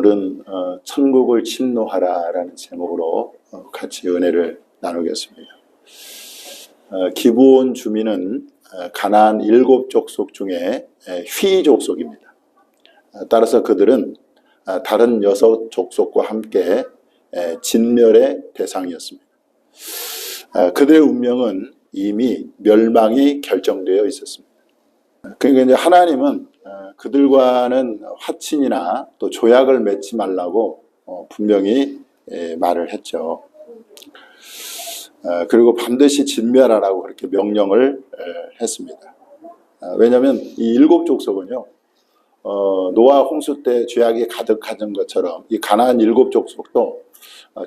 오늘은 천국을 침노하라라는 제목으로 같이 은혜를 나누겠습니다. 기브온 주민은 가나안 7 족속 중에 휘 족속입니다. 따라서 그들은 다른 6 족속과 함께 진멸의 대상이었습니다. 그들의 운명은 이미 멸망이 결정되어 있었습니다. 그러니까 이제 하나님은 그들과는 화친이나 또 조약을 맺지 말라고 분명히 말을 했죠. 그리고 반드시 진멸하라고 그렇게 명령을 했습니다. 왜냐하면 이 7 족속은요, 노아 홍수 때 죄악이 가득한 것처럼 이 가나안 7 족속도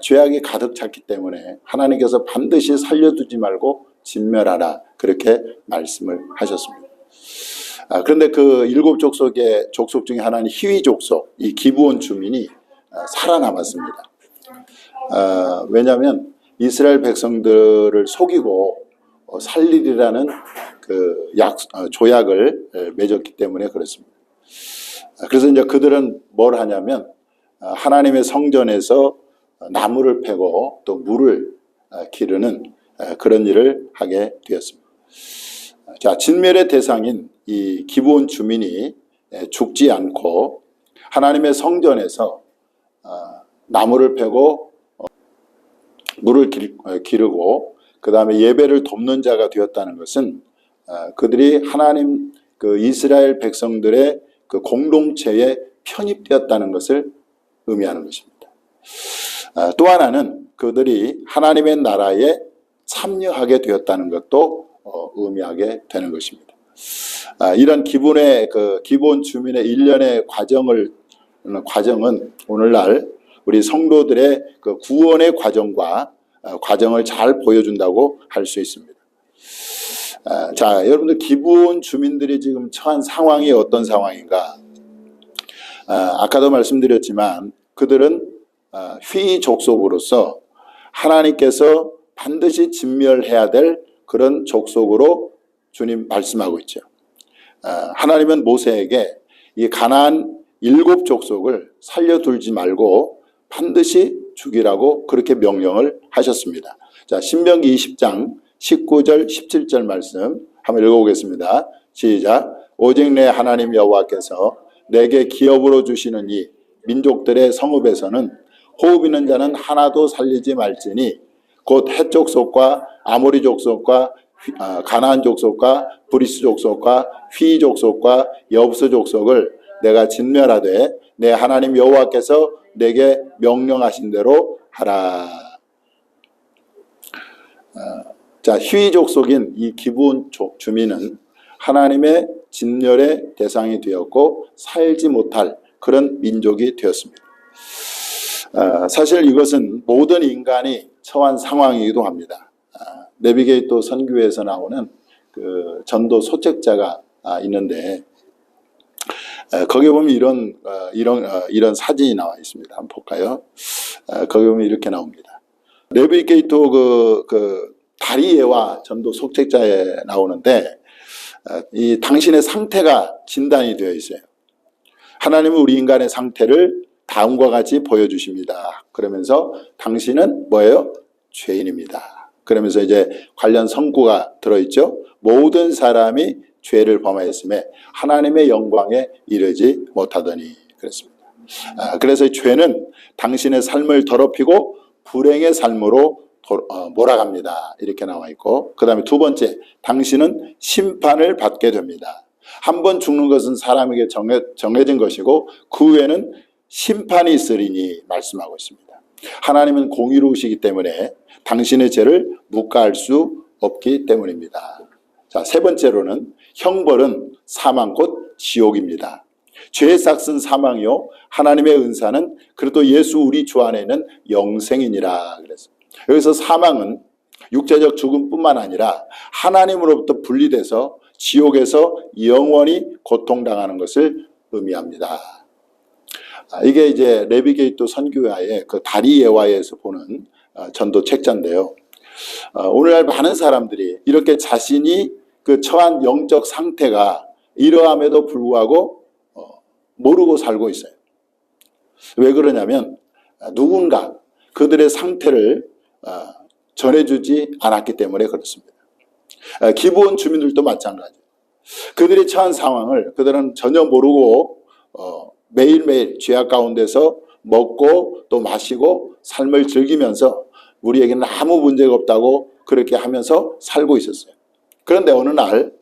죄악이 가득 찼기 때문에 하나님께서 반드시 살려두지 말고 진멸하라 그렇게 말씀을 하셨습니다. 그런데 그 7 족속의 족속 중에 하나는 히위 족속, 이 기브온 주민이 살아남았습니다. 왜냐하면 이스라엘 백성들을 속이고 살리리라는 그 조약을 맺었기 때문에 그렇습니다. 그래서 이제 그들은 뭘 하냐면 하나님의 성전에서 나무를 패고 또 물을 기르는 그런 일을 하게 되었습니다. 자, 진멸의 대상인 이 기브온 주민이 죽지 않고 하나님의 성전에서 나무를 패고 물을 기르고 그 다음에 예배를 돕는 자가 되었다는 것은 그들이 하나님 그 이스라엘 백성들의 그 공동체에 편입되었다는 것을 의미하는 것입니다. 또 하나는 그들이 하나님의 나라에 참여하게 되었다는 것도 의미하게 되는 것입니다. 이런 기브온 주민의 일련의 과정은 오늘날 우리 성도들의 그 구원의 과정을 잘 보여준다고 할 수 있습니다. 자, 여러분들 기브온 주민들이 지금 처한 상황이 어떤 상황인가? 아까도 말씀드렸지만 그들은 휘 족속으로서 하나님께서 반드시 진멸해야 될 그런 족속으로 주님 말씀하고 있죠. 하나님은 모세에게 이 가나안 7 족속을 살려둘지 말고 반드시 죽이라고 그렇게 명령을 하셨습니다. 자, 신명기 20장 19절 17절 말씀 한번 읽어보겠습니다. 시작. 오직 내 하나님 여호와께서 내게 기업으로 주시는 이 민족들의 성읍에서는 호흡 있는 자는 하나도 살리지 말지니 곧 헷 족속과 아모리 족속과 가나안 족속과 브리스 족속과 휘 족속과 여부스 족속을 내가 진멸하되 내 하나님 여호와께서 내게 명령하신 대로 하라. 자, 휘 족속인 이 기브온 주민은 하나님의 진멸의 대상이 되었고 살지 못할 그런 민족이 되었습니다. 사실 이것은 모든 인간이 처한 상황이기도 합니다. 내비게이터 선교에서 나오는 그 전도 소책자가 있는데 거기 보면 이런 사진이 나와 있습니다. 한번 볼까요? 거기 보면 이렇게 나옵니다. 내비게이터 그 다리에와 전도 소책자에 나오는데 이 당신의 상태가 진단이 되어 있어요. 하나님은 우리 인간의 상태를 다음과 같이 보여주십니다. 그러면서 당신은 뭐예요? 죄인입니다. 그러면서 이제 관련 성구가 들어있죠. 모든 사람이 죄를 범하였음에 하나님의 영광에 이르지 못하더니 그랬습니다. 그래서 죄는 당신의 삶을 더럽히고 불행의 삶으로 몰아갑니다. 이렇게 나와 있고, 그 다음에 2번째, 당신은 심판을 받게 됩니다. 한 번 죽는 것은 사람에게 정해진 것이고 그 후에는 심판이 있으리니 말씀하고 있습니다. 하나님은 공의로우시기 때문에 당신의 죄를 묵과할 수 없기 때문입니다. 자, 3번째로는 형벌은 사망 곧 지옥입니다. 죄의 삭은 사망이요 하나님의 은사는 그래도 예수 우리 주 안에 있는 영생이니라 그랬습니다. 여기서 사망은 육체적 죽음뿐만 아니라 하나님으로부터 분리돼서 지옥에서 영원히 고통당하는 것을 의미합니다. 이게 이제 내비게이터 선교회의 그 다리예화에서 보는 전도 책자인데요. 오늘날 많은 사람들이 이렇게 자신이 그 처한 영적 상태가 이러함에도 불구하고 모르고 살고 있어요. 왜 그러냐면 누군가 그들의 상태를 전해주지 않았기 때문에 그렇습니다. 기브온 주민들도 마찬가지예요. 그들이 처한 상황을 그들은 전혀 모르고 매일매일 죄악 가운데서 먹고 또 마시고 삶을 즐기면서 우리에게는 아무 문제가 없다고 그렇게 하면서 살고 있었어요. 그런데 어느 날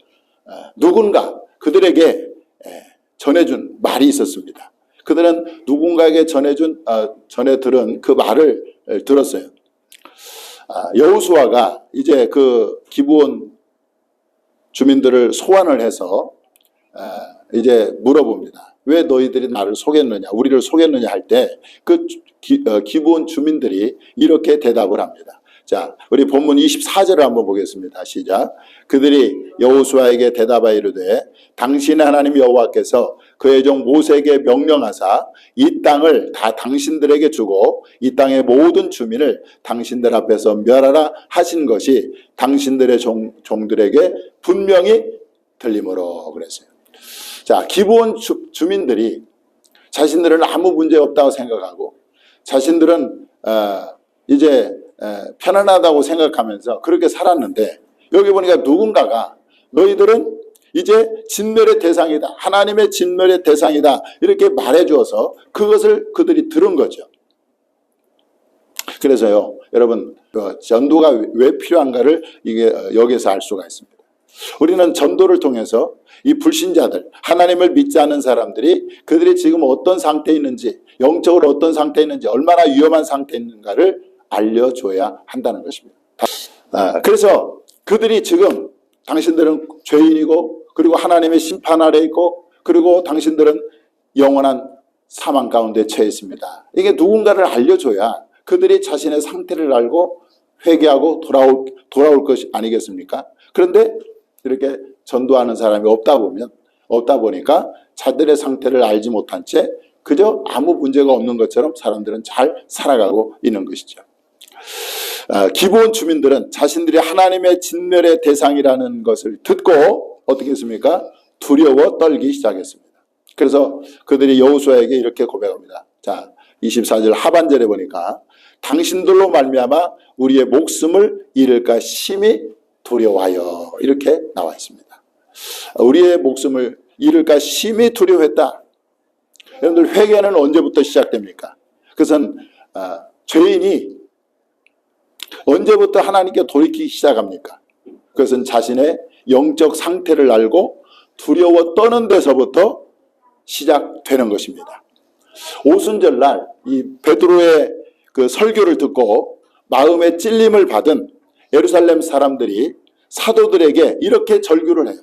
누군가 그들에게 전해준 말이 있었습니다. 그들은 누군가에게 전해 들은 그 말을 들었어요. 여호수아가 이제 그 기브온 주민들을 소환을 해서 이제 물어봅니다. 왜 너희들이 나를 속였느냐, 우리를 속였느냐 할 때 그 기브온 주민들이 이렇게 대답을 합니다. 자, 우리 본문 24절을 한번 보겠습니다. 시작. 그들이 여호수아에게 대답하여 이르되 당신의 하나님 여호와께서 그의 종 모세에게 명령하사 이 땅을 다 당신들에게 주고 이 땅의 모든 주민을 당신들 앞에서 멸하라 하신 것이 당신들의 종들에게 분명히 들림으로 그랬어요. 자, 기브온 주민들이 자신들은 아무 문제 없다고 생각하고 자신들은 이제 편안하다고 생각하면서 그렇게 살았는데 여기 보니까 누군가가 너희들은 이제 진멸의 대상이다, 하나님의 진멸의 대상이다 이렇게 말해주어서 그것을 그들이 들은 거죠. 그래서요 여러분 전도가 왜 필요한가를 이게 여기서 알 수가 있습니다. 우리는 전도를 통해서 이 불신자들, 하나님을 믿지 않는 사람들이 그들이 지금 어떤 상태에 있는지, 영적으로 어떤 상태에 있는지, 얼마나 위험한 상태에 있는가를 알려줘야 한다는 것입니다. 그래서 그들이 지금 당신들은 죄인이고 그리고 하나님의 심판 아래 있고 그리고 당신들은 영원한 사망 가운데 처해 있습니다. 이게 누군가를 알려줘야 그들이 자신의 상태를 알고 회개하고 돌아올 것이 아니겠습니까? 그런데 이렇게 전도하는 사람이 없다 보니까 자들의 상태를 알지 못한 채 그저 아무 문제가 없는 것처럼 사람들은 잘 살아가고 있는 것이죠. 기브온 주민들은 자신들이 하나님의 진멸의 대상이라는 것을 듣고 어떻게 했습니까? 두려워 떨기 시작했습니다. 그래서 그들이 여호수아에게 이렇게 고백합니다. 자, 24절 하반절에 보니까 당신들로 말미암아 우리의 목숨을 잃을까 심히 두려워하여 이렇게 나와 있습니다. 우리의 목숨을 잃을까 심히 두려워했다. 여러분들 회개는 언제부터 시작됩니까? 그것은 죄인이 언제부터 하나님께 돌이키기 시작합니까? 그것은 자신의 영적 상태를 알고 두려워 떠는 데서부터 시작되는 것입니다. 오순절날 이 베드로의 그 설교를 듣고 마음의 찔림을 받은 예루살렘 사람들이 사도들에게 이렇게 절규를 해요.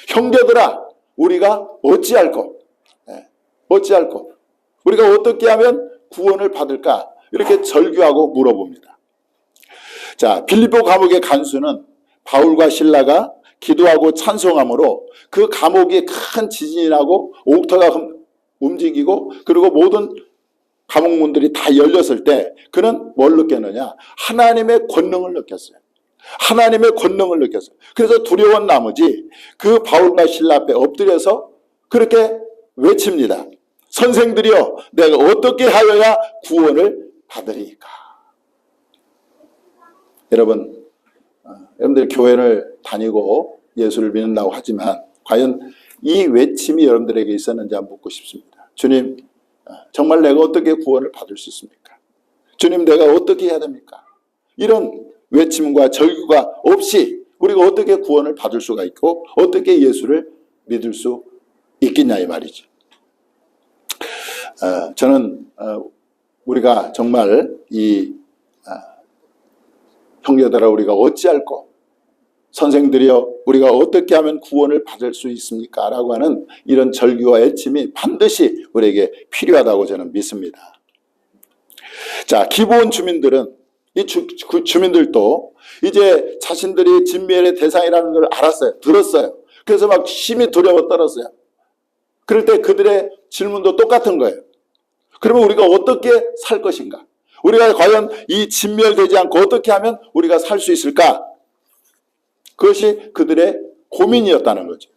형제들아, 우리가 어찌할꼬? 우리가 어떻게 하면 구원을 받을까? 이렇게 절규하고 물어봅니다. 자, 빌립보 감옥의 간수는 바울과 실라가 기도하고 찬송함으로 그 감옥이 큰 지진이 나고 옥터가 움직이고 그리고 모든 감옥문들이 다 열렸을 때 그는 뭘 느꼈느냐? 하나님의 권능을 느꼈어요. 하나님의 권능을 느꼈어요. 그래서 두려운 나머지 그 바울과 실라 앞에 엎드려서 그렇게 외칩니다. 선생들이여, 내가 어떻게 하여야 구원을 받으리까? 여러분들 교회를 다니고 예수를 믿는다고 하지만 과연 이 외침이 여러분들에게 있었는지 한번 묻고 싶습니다. 주님, 정말 내가 어떻게 구원을 받을 수 있습니까? 주님, 내가 어떻게 해야 됩니까? 이런 외침과 절규가 없이 우리가 어떻게 구원을 받을 수가 있고 어떻게 예수를 믿을 수 있겠냐 이 말이죠. 저는 우리가 정말 이 형제들아 우리가 어찌할꼬, 선생들이여 우리가 어떻게 하면 구원을 받을 수 있습니까? 라고 하는 이런 절규와 애침이 반드시 우리에게 필요하다고 저는 믿습니다. 자, 기브온 주민들은 그 주민들도 이제 자신들이 진멸의 대상이라는 걸 알았어요. 들었어요. 그래서 막 심히 두려워 떨었어요. 그럴 때 그들의 질문도 똑같은 거예요. 그러면 우리가 어떻게 살 것인가? 우리가 과연 이 진멸되지 않고 어떻게 하면 우리가 살 수 있을까? 그것이 그들의 고민이었다는 거죠.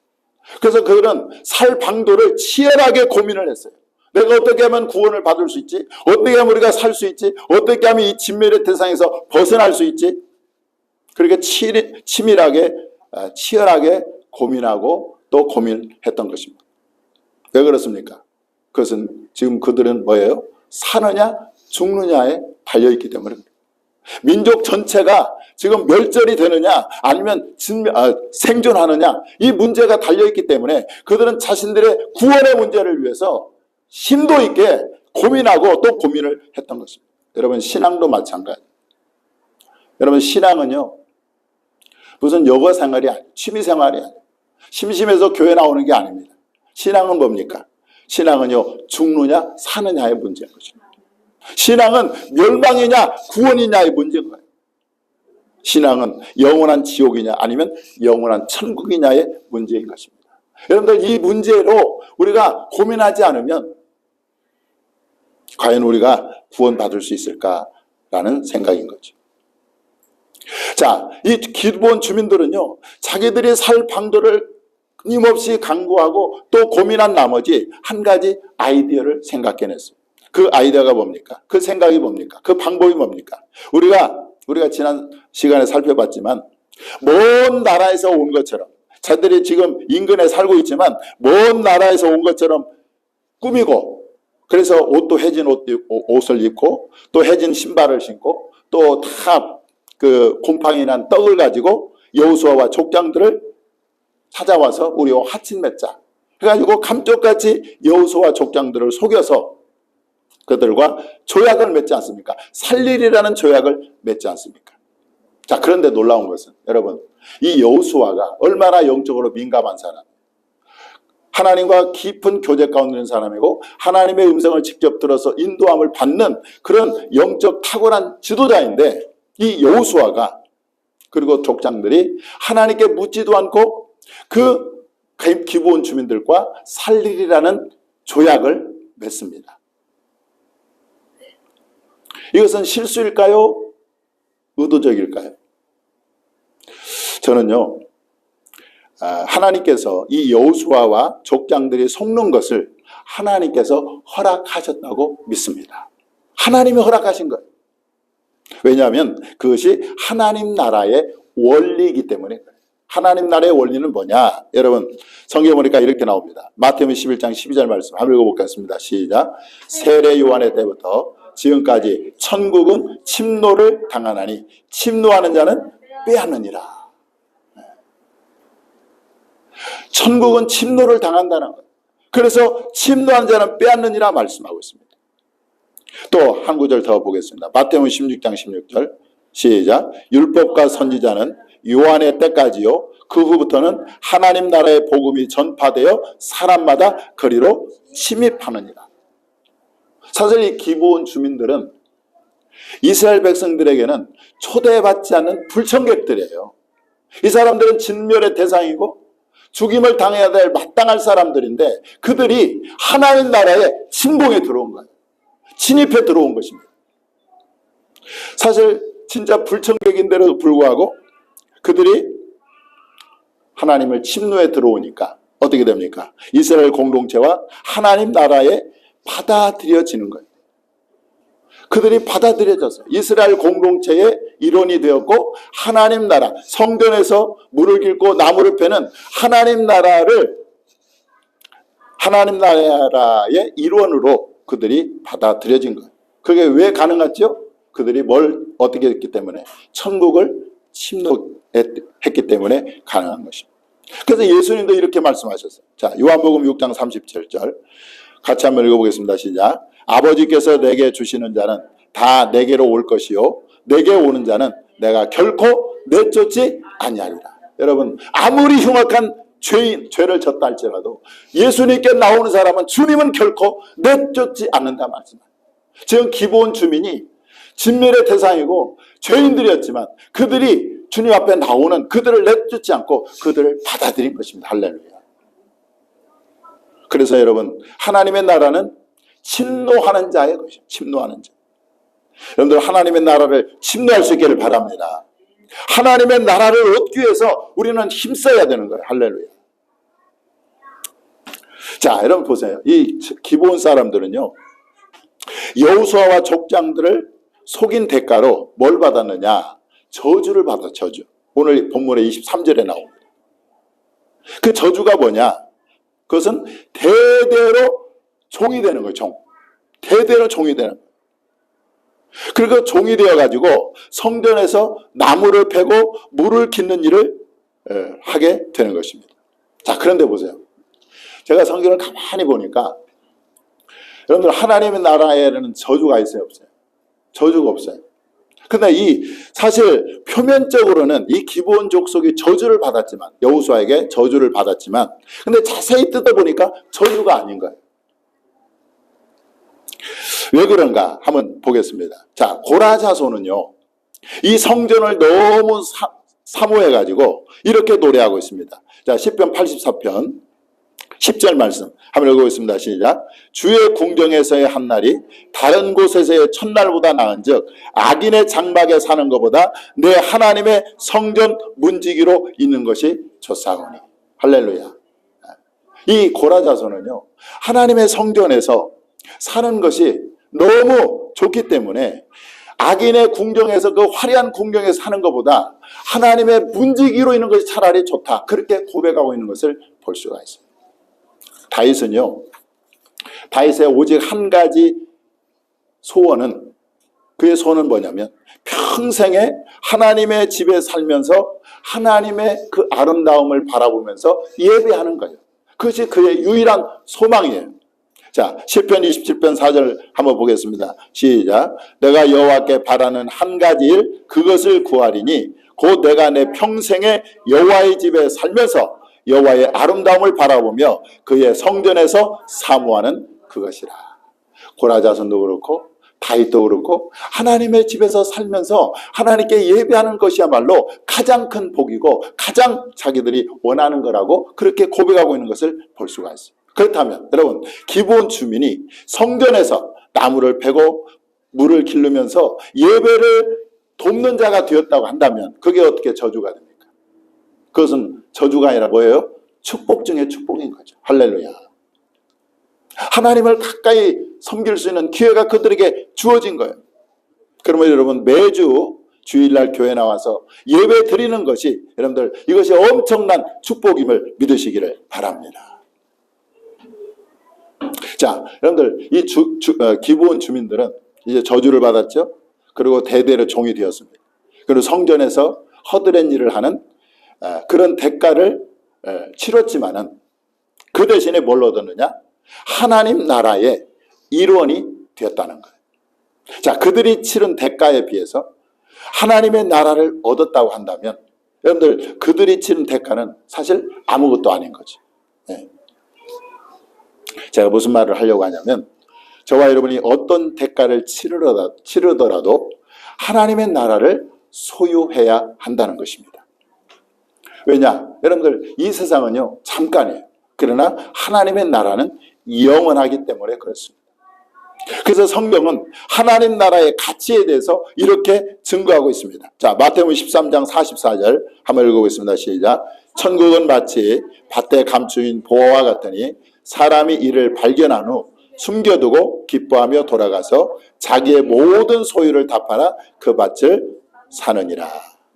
그래서 그들은 살 방도를 치열하게 고민을 했어요. 내가 어떻게 하면 구원을 받을 수 있지? 어떻게 하면 우리가 살 수 있지? 어떻게 하면 이 진멸의 대상에서 벗어날 수 있지? 그렇게 치밀하게 치열하게 고민하고 또 고민했던 것입니다. 왜 그렇습니까? 그것은 지금 그들은 뭐예요? 사느냐 죽느냐에 달려있기 때문에 민족 전체가 지금 멸절이 되느냐 아니면 생존하느냐 이 문제가 달려있기 때문에 그들은 자신들의 구원의 문제를 위해서 심도 있게 고민하고 또 고민을 했던 것입니다. 여러분 신앙도 마찬가지. 여러분 신앙은요 무슨 여가 생활이 아니에요. 취미 생활이 아니에요. 심심해서 교회 나오는 게 아닙니다. 신앙은 뭡니까? 신앙은요 죽느냐 사느냐의 문제인 것입니다. 신앙은 멸망이냐 구원이냐의 문제인 거예요. 신앙은 영원한 지옥이냐 아니면 영원한 천국이냐의 문제인 것입니다. 여러분들 이 문제로 우리가 고민하지 않으면 과연 우리가 구원받을 수 있을까라는 생각인 거죠. 자, 이 기브온 주민들은요 자기들이 살 방도를 끊임없이 강구하고 또 고민한 나머지 한 가지 아이디어를 생각해냈어요. 그 아이디어가 뭡니까? 그 생각이 뭡니까? 그 방법이 뭡니까? 우리가 지난 시간에 살펴봤지만 먼 나라에서 온 것처럼 자들이 지금 인근에 살고 있지만 먼 나라에서 온 것처럼 꾸미고 그래서 옷도 해진 옷을 입고 또 해진 신발을 신고 또 다 그 곰팡이 난 떡을 가지고 여호수아와 족장들을 찾아와서 우리와 하친 맺자 그래가지고 감쪽같이 여호수아와 족장들을 속여서 그들과 조약을 맺지 않습니까? 살리리라는 조약을 맺지 않습니까? 자, 그런데 놀라운 것은 여러분 이 여호수아가 얼마나 영적으로 민감한 사람, 하나님과 깊은 교제 가운데 있는 사람이고 하나님의 음성을 직접 들어서 인도함을 받는 그런 영적 탁월한 지도자인데 이 여호수아가 그리고 족장들이 하나님께 묻지도 않고 그 기브온 주민들과 살리리라는 조약을 맺습니다. 이것은 실수일까요? 의도적일까요? 저는요 하나님께서 이 여호수아와 족장들이 속는 것을 하나님께서 허락하셨다고 믿습니다. 하나님이 허락하신 거예요. 왜냐하면 그것이 하나님 나라의 원리이기 때문에 그래요. 하나님 나라의 원리는 뭐냐? 여러분 성경에 보니까 이렇게 나옵니다. 마태복음 11장 12절 말씀 한번 읽어보겠습니다. 시작. 세례 요한의 때부터 지금까지 천국은 침노를 당하나니 침노하는 자는 빼앗느니라. 천국은 침노를 당한다는 거예요. 그래서 침노하는 자는 빼앗느니라 말씀하고 있습니다. 또 한 구절 더 보겠습니다. 마태복음 16장 16절 시작. 율법과 선지자는 요한의 때까지요 그 후부터는 하나님 나라의 복음이 전파되어 사람마다 거리로 침입하느니라. 사실 이 기브온 주민들은 이스라엘 백성들에게는 초대받지 않는 불청객들이에요. 이 사람들은 진멸의 대상이고 죽임을 당해야 될 마땅할 사람들인데 그들이 하나님 나라에 침공에 들어온 거예요. 침입해 들어온 것입니다. 사실 진짜 불청객인데도 불구하고 그들이 하나님을 침노에 들어오니까 어떻게 됩니까? 이스라엘 공동체와 하나님 나라에 받아들여지는 거예요. 그들이 받아들여져서 이스라엘 공동체의 일원이 되었고 하나님 나라, 성전에서 물을 깃고 나무를 패는 하나님 나라의 일원으로 그들이 받아들여진 거예요. 그게 왜 가능했죠? 그들이 뭘 어떻게 했기 때문에? 천국을 침노했기 때문에 가능한 것입니다. 그래서 예수님도 이렇게 말씀하셨어요. 자, 요한복음 6장 37절 같이 한번 읽어보겠습니다. 시작. 아버지께서 내게 주시는 자는 다 내게로 올 것이요 내게 오는 자는 내가 결코 내쫓지 아니하리라. 여러분 아무리 흉악한 죄를 졌다 할지라도 예수님께 나오는 사람은 주님은 결코 내쫓지 않는다 말씀합니다. 지금 기브온 주민이 진멸의 대상이고 죄인들이었지만 그들이 주님 앞에 나오는 그들을 내쫓지 않고 그들을 받아들인 것입니다. 할렐루야. 그래서 여러분 하나님의 나라는 침노하는 자의 것이에요. 침노하는 자. 여러분들 하나님의 나라를 침노할 수 있기를 바랍니다. 하나님의 나라를 얻기 위해서 우리는 힘써야 되는 거예요. 할렐루야. 자, 여러분 보세요. 이 기브온 사람들은요, 여호수아와 족장들을 속인 대가로 뭘 받았느냐? 저주를 받았죠. 저주. 오늘 본문의 23절에 나옵니다. 그 저주가 뭐냐? 그것은 대대로 종이 되는 거예요. 종. 대대로 종이 되는 거예요. 그리고 종이 되어가지고 성전에서 나무를 패고 물을 깃는 일을 하게 되는 것입니다. 자, 그런데 보세요. 제가 성경을 가만히 보니까 여러분들, 하나님의 나라에는 저주가 있어요, 없어요? 저주가 없어요. 근데 사실 표면적으로는 이 기브온 족속이 저주를 받았지만, 여호수아에게 저주를 받았지만, 근데 자세히 뜯어보니까 저주가 아닌 거예요. 왜 그런가 한번 보겠습니다. 자, 고라 자손은요, 이 성전을 너무 사모해가지고 이렇게 노래하고 있습니다. 자, 시편 84편 10절 말씀 한번 읽어보겠습니다. 시작. 주의 궁정에서의 한날이 다른 곳에서의 첫날보다 나은즉 악인의 장막에 사는 것보다 내 하나님의 성전 문지기로 있는 것이 좋사오니. 할렐루야. 이 고라 자손은요, 하나님의 성전에서 사는 것이 너무 좋기 때문에 악인의 궁정에서, 그 화려한 궁정에서 사는 것보다 하나님의 문지기로 있는 것이 차라리 좋다, 그렇게 고백하고 있는 것을 볼 수가 있습니다. 다윗은요, 다윗의 오직 한 가지 소원은, 그의 소원은 뭐냐면 평생에 하나님의 집에 살면서 하나님의 그 아름다움을 바라보면서 예배하는 거예요. 그것이 그의 유일한 소망이에요. 자, 시편 27편 4절 한번 보겠습니다. 시작. 내가 여호와께 바라는 한 가지 일, 그것을 구하리니 곧 내가 내 평생에 여호와의 집에 살면서 여호와의 아름다움을 바라보며 그의 성전에서 사모하는 그것이라. 고라 자손도 그렇고 다윗도 그렇고 하나님의 집에서 살면서 하나님께 예배하는 것이야말로 가장 큰 복이고 가장 자기들이 원하는 거라고 그렇게 고백하고 있는 것을 볼 수가 있어요. 그렇다면 여러분, 기브온 주민이 성전에서 나무를 패고 물을 기르면서 예배를 돕는 자가 되었다고 한다면 그게 어떻게 저주가 됩니까? 그것은 저주가 아니라 뭐예요? 축복 중에 축복인 거죠. 할렐루야. 하나님을 가까이 섬길 수 있는 기회가 그들에게 주어진 거예요. 그러면 여러분, 매주 주일날 교회 나와서 예배 드리는 것이, 여러분들, 이것이 엄청난 축복임을 믿으시기를 바랍니다. 자, 여러분들, 이 기브온 주민들은 이제 저주를 받았죠. 그리고 대대로 종이 되었습니다. 그리고 성전에서 허드렛 일을 하는 그런 대가를 치렀지만은 그 대신에 뭘 얻었느냐? 하나님 나라의 일원이 되었다는 거예요. 자, 그들이 치른 대가에 비해서 하나님의 나라를 얻었다고 한다면 여러분들, 그들이 치른 대가는 사실 아무것도 아닌 거죠. 네. 제가 무슨 말을 하려고 하냐면, 저와 여러분이 어떤 대가를 치르더라도 하나님의 나라를 소유해야 한다는 것입니다. 왜냐? 여러분들, 이 세상은요, 잠깐이에요. 그러나 하나님의 나라는 영원하기 때문에 그렇습니다. 그래서 성경은 하나님 나라의 가치에 대해서 이렇게 증거하고 있습니다. 자, 마태복음 13장 44절 한번 읽어보겠습니다. 시작. 천국은 마치 밭에 감추인 보화와 같으니 사람이 이를 발견한 후 숨겨두고 기뻐하며 돌아가서 자기의 모든 소유를 다 팔아 그 밭을 사느니라.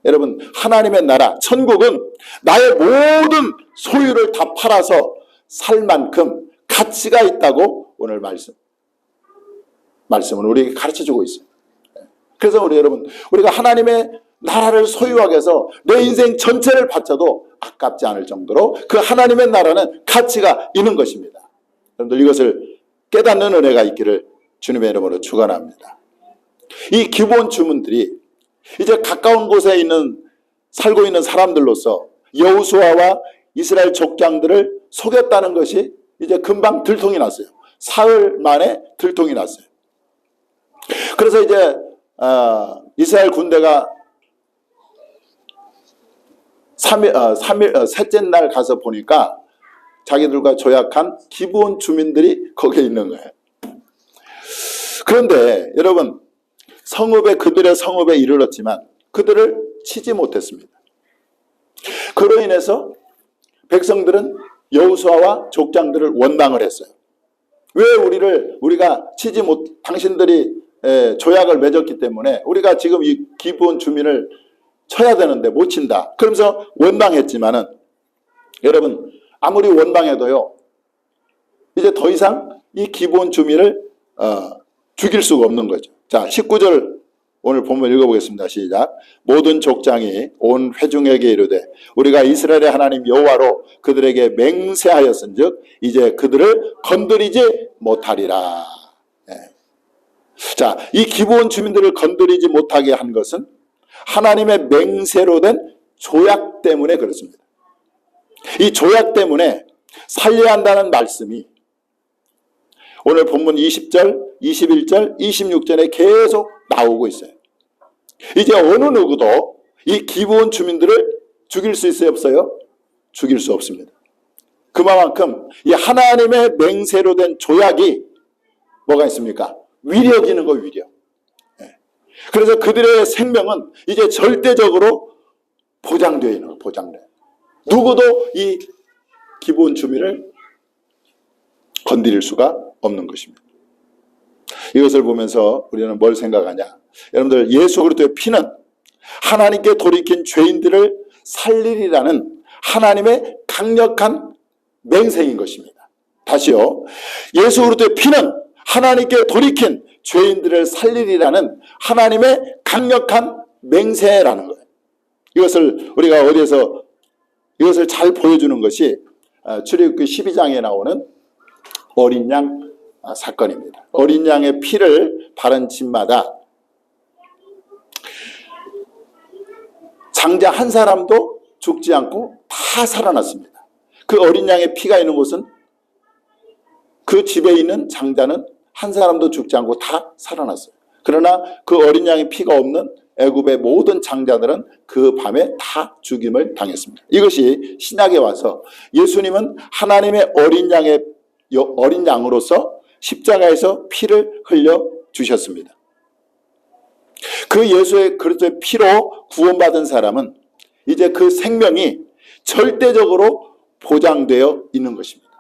여러분, 하나님의 나라, 천국은 나의 모든 소유를 다 팔아서 살 만큼 가치가 있다고 오늘 말씀은 우리에게 가르쳐주고 있어요. 그래서 여러분, 우리가 하나님의 나라를 소유하기 위해서 내 인생 전체를 바쳐도 아깝지 않을 정도로 그 하나님의 나라는 가치가 있는 것입니다. 여러분들, 이것을 깨닫는 은혜가 있기를 주님의 이름으로 축원합니다. 이 기브온 주민들이 이제 가까운 곳에 살고 있는 사람들로서 여호수아와 이스라엘 족장들을 속였다는 것이 이제 금방 들통이 났어요. 사흘 만에 들통이 났어요. 그래서 이제 이스라엘 군대가 셋째 날 가서 보니까 자기들과 조약한 기브온 주민들이 거기에 있는 거예요. 그런데 여러분, 그들의 성읍에 이르렀지만 그들을 치지 못했습니다. 그로 인해서 백성들은 여호수아와 족장들을 원망을 했어요. 왜 우리가 당신들이 조약을 맺었기 때문에 우리가 지금 이 기브온 주민을 쳐야 되는데 못 친다. 그러면서 원망했지만은 여러분 아무리 원망해도요 이제 더 이상 이 기브온 주민을 죽일 수가 없는 거죠. 자, 19절 오늘 본문 읽어보겠습니다. 시작. 모든 족장이 온 회중에게 이르되 우리가 이스라엘의 하나님 여호와로 그들에게 맹세하였은즉 이제 그들을 건드리지 못하리라. 자, 이 기브온 주민들을 건드리지 못하게 한 것은 하나님의 맹세로 된 조약 때문에 그렇습니다. 이 조약 때문에 살려야 한다는 말씀이 오늘 본문 20절, 21절, 26절에 계속 나오고 있어요. 이제 어느 누구도 이 기브온 주민들을 죽일 수 있어요, 없어요? 죽일 수 없습니다. 그만큼 이 하나님의 맹세로 된 조약이 뭐가 있습니까? 위력이 있는 거, 위력. 그래서 그들의 생명은 이제 절대적으로 보장되어 있는 거예요, 보장돼. 누구도 이 기브온 주민을 건드릴 수가 없는 것입니다. 이것을 보면서 우리는 뭘 생각하냐? 여러분들, 예수 그리스도의 피는 하나님께 돌이킨 죄인들을 살리리라는 하나님의 강력한 맹세인 것입니다. 다시요. 예수 그리스도의 피는 하나님께 돌이킨 죄인들을 살리리라는 하나님의 강력한 맹세라는 거예요. 이것을 우리가 어디에서 이것을 잘 보여주는 것이 출애굽기 12장에 나오는 어린 양 사건입니다. 어린 양의 피를 바른 집마다 장자 한 사람도 죽지 않고 다 살아났습니다. 그 어린 양의 피가 있는 곳은 그 집에 있는 장자는 한 사람도 죽지 않고 다 살아났어요. 그러나 그 어린 양의 피가 없는 애굽의 모든 장자들은 그 밤에 다 죽임을 당했습니다. 이것이 신약에 와서 예수님은 하나님의 어린 양으로서 십자가에서 피를 흘려 주셨습니다. 그 예수의 그리스도의 피로 구원받은 사람은 이제 그 생명이 절대적으로 보장되어 있는 것입니다.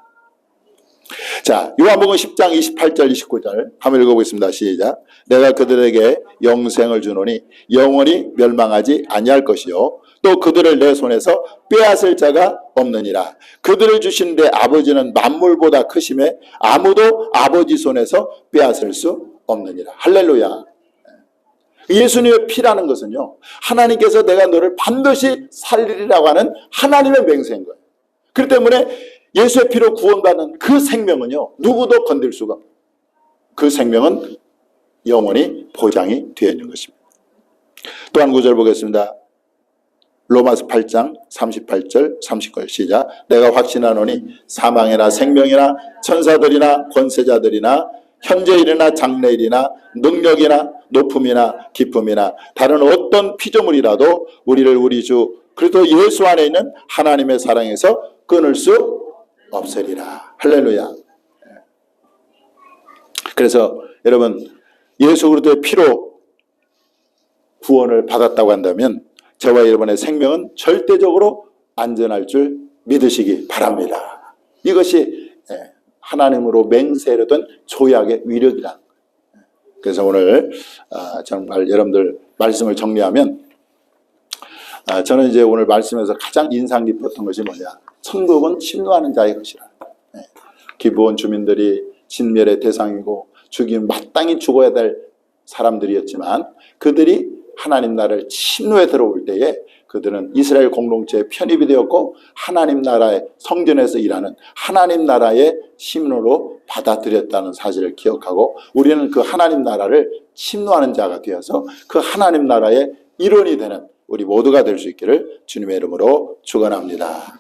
자, 요한복음 10장 28절 29절 한번 읽어보겠습니다. 시작. 내가 그들에게 영생을 주노니 영원히 멸망하지 아니할 것이요 또 그들을 내 손에서 빼앗을 자가 없느니라. 그들을 주신 내 아버지는 만물보다 크심에 아무도 아버지 손에서 빼앗을 수 없느니라. 할렐루야. 예수님의 피라는 것은요, 하나님께서 내가 너를 반드시 살리리라고 하는 하나님의 맹세인 거예요. 그렇기 때문에 예수의 피로 구원받는 그 생명은요, 누구도 건들 수가 없어요. 그 생명은 영원히 보장이 되어 있는 것입니다. 또 한 구절 보겠습니다. 로마서 8장 38절 39절 시작. 내가 확신하노니 사망이나 생명이나 천사들이나 권세자들이나 현재일이나 장래일이나 능력이나 높음이나 기쁨이나 다른 어떤 피조물이라도 우리를 우리 주 그리스도 예수 안에 있는 하나님의 사랑에서 끊을 수 없으리라. 할렐루야. 그래서 여러분, 예수 그리스도의 피로 구원을 받았다고 한다면 저와 여러분의 생명은 절대적으로 안전할 줄 믿으시기 바랍니다. 이것이 하나님으로 맹세로 된 조약의 위력이다. 그래서 오늘 정말 여러분들 말씀을 정리하면 저는 이제 오늘 말씀에서 가장 인상 깊었던 것이 뭐냐, 천국은 침노하는 자의 것이라. 기브온 주민들이 진멸의 대상이고 죽임 마땅히 죽어야 될 사람들이었지만 그들이 하나님 나라를 침노에 들어올 때에 그들은 이스라엘 공동체에 편입이 되었고 하나님 나라의 성전에서 일하는 하나님 나라의 시민으로 받아들였다는 사실을 기억하고 우리는 그 하나님 나라를 침노하는 자가 되어서 그 하나님 나라의 일원이 되는 우리 모두가 될 수 있기를 주님의 이름으로 축원합니다.